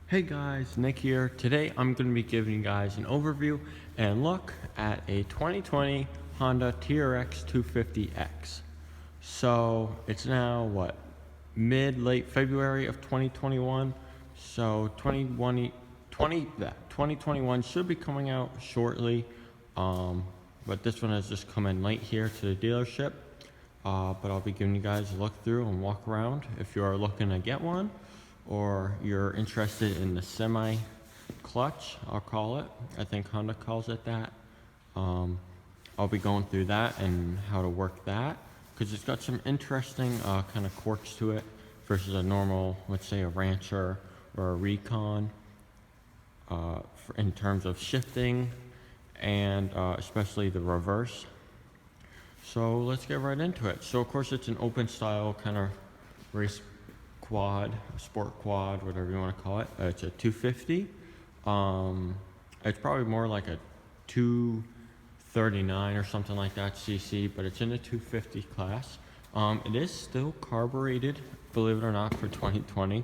Hey guys, Nick here. Today I'm going to be giving you guys an overview and look at a 2020 Honda TRX250X. So it's now late February of 2021. So 2021 should be coming out shortly. But this one has just come in late here to the dealership. But I'll be giving you guys a look through and walk around if you are looking to get one, or you're interested in the semi-clutch, I'll call it. I think Honda calls it that. I'll be going through that and how to work that, because it's got some interesting kind of quirks to it versus a normal, let's say a Rancher or a Recon, in terms of shifting and especially the reverse. So let's get right into it. So of course it's an open style kind of race quad, sport quad, whatever you want to call it. It's a 250. It's probably more like a 239 or something like that cc, but it's in the 250 class. It is still carbureted, believe it or not, for 2020.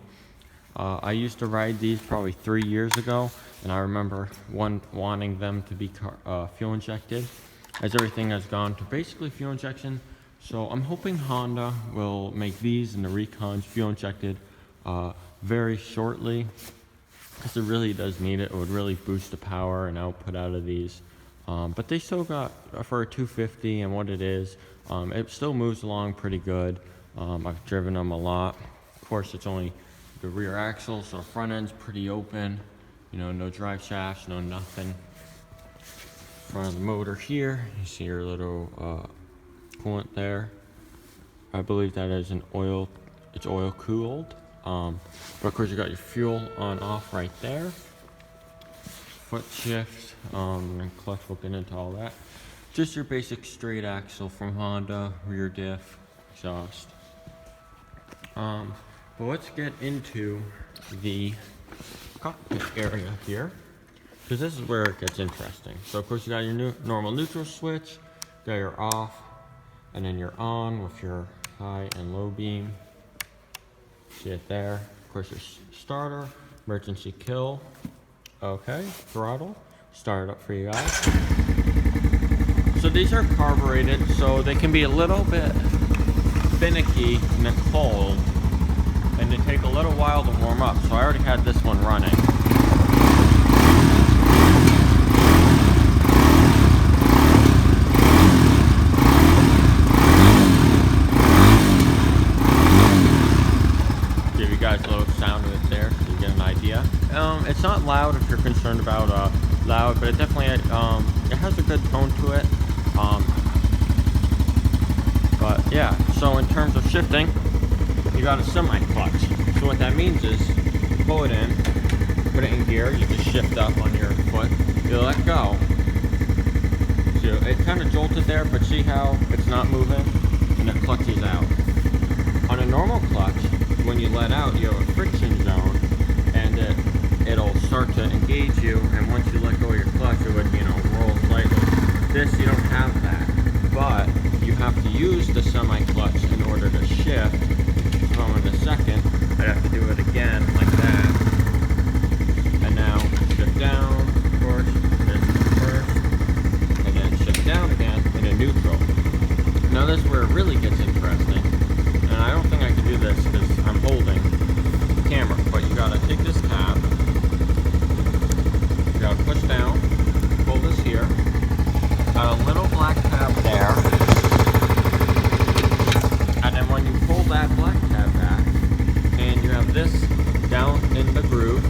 I used to ride these probably 3 years ago, and I remember wanting them to be fuel injected, as everything has gone to basically fuel injection. So I'm hoping Honda will make these and the Recons fuel injected very shortly, because it really does need it. It would really boost the power and output out of these. But they still got, for a 250 and what it is, it still moves along pretty good. I've driven them a lot. Of course, it's only the rear axle, so the front end's pretty open. You know, no drive shafts, no nothing. Front of the motor here, you see your little coolant there. I believe that is it's oil cooled. But of course you got your fuel on off right there. Foot shift, and clutch, we'll get into all that. Just your basic straight axle from Honda, rear diff, exhaust. But let's get into the cockpit area here, because this is where it gets interesting. So of course you got your normal neutral switch, got your off, and then you're on with your high and low beam. See it there. Of course your starter, emergency kill. Okay, throttle. Start it up for you guys. So these are carbureted, so they can be a little bit finicky in the cold, and they take a little while to warm up. So I already had this one running. Give you guys a little sound of it there so you get an idea. It's not loud if you're concerned about loud, but it definitely it has a good tone to it. But yeah, so in terms of shifting, you got a semi-clutch. So what that means is, you pull it in, put it in gear, you just shift up on your foot, you let go. So it kind of jolted there, but see how it's not moving, and the clutch is out. On a normal clutch, when you let out, you have a friction zone, and it'll start to engage you, and once you let go of your clutch, it would, roll slightly. This, you don't have that, but you have to use the semi-clutch in order to shift. So in a second, I'd have to do it again like that, and now shift down, of course, this first, and then shift down again in a neutral. Now this is where it really gets interesting, and I don't think I can do this because I'm holding the camera, but you gotta take this tab, you gotta push down, pull this here, got a little black tab there, and then when you pull that black tab back, and you have this down in the groove,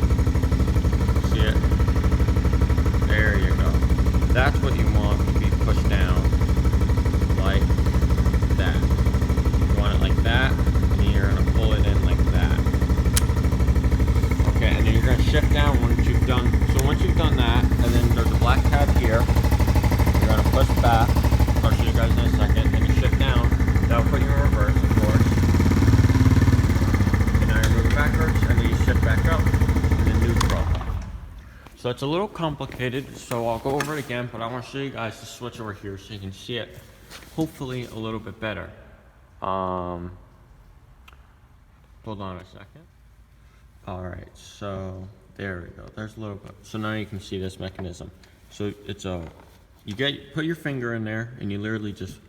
see it? There you go. That's what you want to be pushed down, like that. You want it like that, and you're gonna pull it in like that. Okay, and then you're gonna shift down once you've done. So once you've done that, and then there's a black tab here. You're gonna push back. I'll show you guys in a second. Then you shift down. That'll put you in reverse, of course. And now you're moving backwards, and then you shift back up, and then neutral. So it's a little complicated, so I'll go over it again, but I want to show you guys the switch over here so you can see it, hopefully, a little bit better. Hold on a second. Alright, so There we go. There's a little bit. So now you can see this mechanism. So it's put your finger in there and you literally just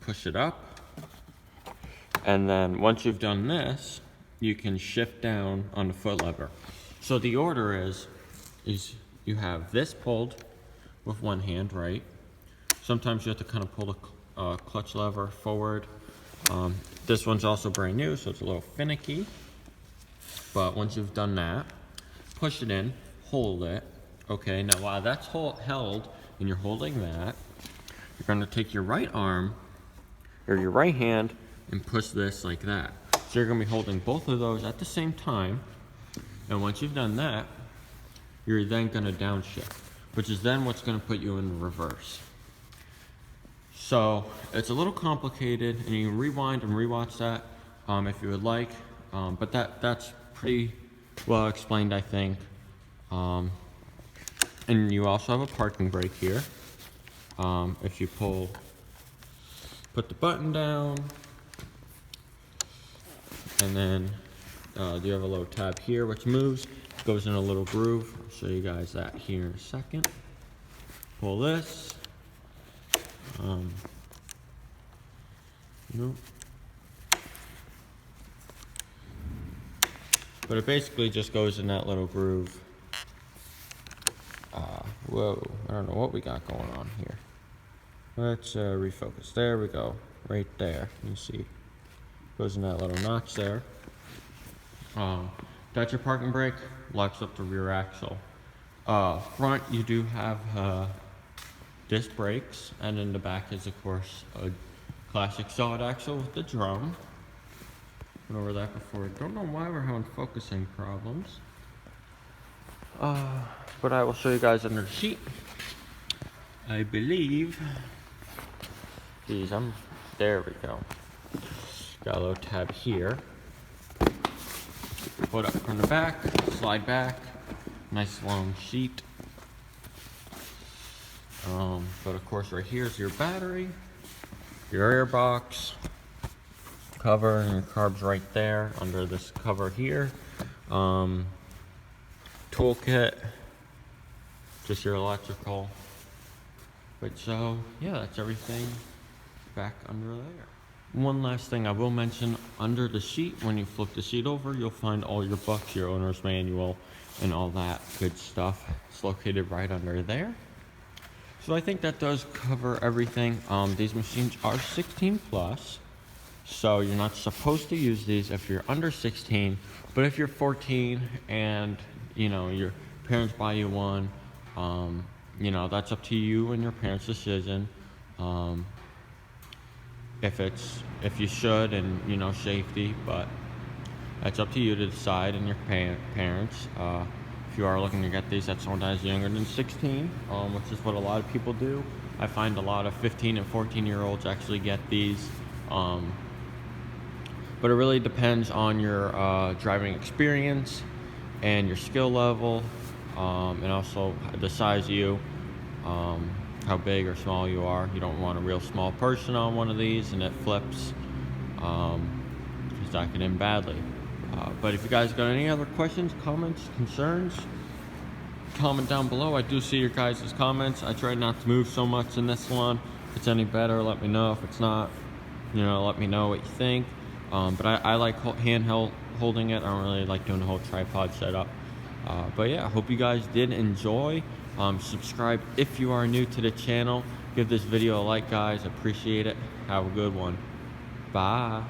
push it up. And then once you've done this, you can shift down on the foot lever. So the order is you have this pulled with one hand, right? Sometimes you have to kind of pull the clutch lever forward. This one's also brand new, so it's a little finicky. But once you've done that, push it in, hold it. Okay, now while that's held and you're holding that, you're gonna take your right arm or your right hand and push this like that. So you're gonna be holding both of those at the same time. And once you've done that, you're then gonna downshift, which is then what's gonna put you in reverse. So it's a little complicated, and you can rewind and rewatch that if you would like. But that's pretty well explained, I think. And you also have a parking brake here. If you put the button down, and then you have a little tab here which moves, goes in a little groove. I'll show you guys that here in a second. Pull this. Nope. But it basically just goes in that little groove. Whoa, I don't know what we got going on here. Let's refocus. There we go, right there. You see, goes in that little notch there. That's your parking brake, locks up the rear axle. Front, you do have disc brakes, and in the back is, of course, a classic solid axle with the drum. Went over that before. Don't know why we're having focusing problems. But I will show you guys under the seat. I believe there we go. Got a little tab here. Put up from the back, slide back. Nice long sheet. But of course right here is your battery, your air box, cover, and your carbs right there under this cover here. Toolkit, just your electrical. But so, yeah, that's everything back under there. One last thing I will mention, under the seat, when you flip the seat over, you'll find all your books, your owner's manual, and all that good stuff. It's located right under there. So I think that does cover everything. These machines are 16 plus, so you're not supposed to use these if you're under 16, but if you're 14 and your parents buy you one, that's up to you and your parents' decision. If you should, and safety, but that's up to you to decide, and your parents. If you are looking to get these at someone that is younger than 16, which is what a lot of people do. I find a lot of 15 and 14-year-olds actually get these. But it really depends on your driving experience and your skill level, and also the size of you, how big or small you are. You don't want a real small person on one of these and it flips, because that could end badly. But if you guys got any other questions, comments, concerns, comment down below. I do see your guys' comments. I try not to move so much in this one. If it's any better, let me know. If it's not, let me know what you think. But I like handheld holding it. I don't really like doing the whole tripod setup. But yeah, I hope you guys did enjoy. Subscribe if you are new to the channel. Give this video a like, guys. Appreciate it. Have a good one. Bye.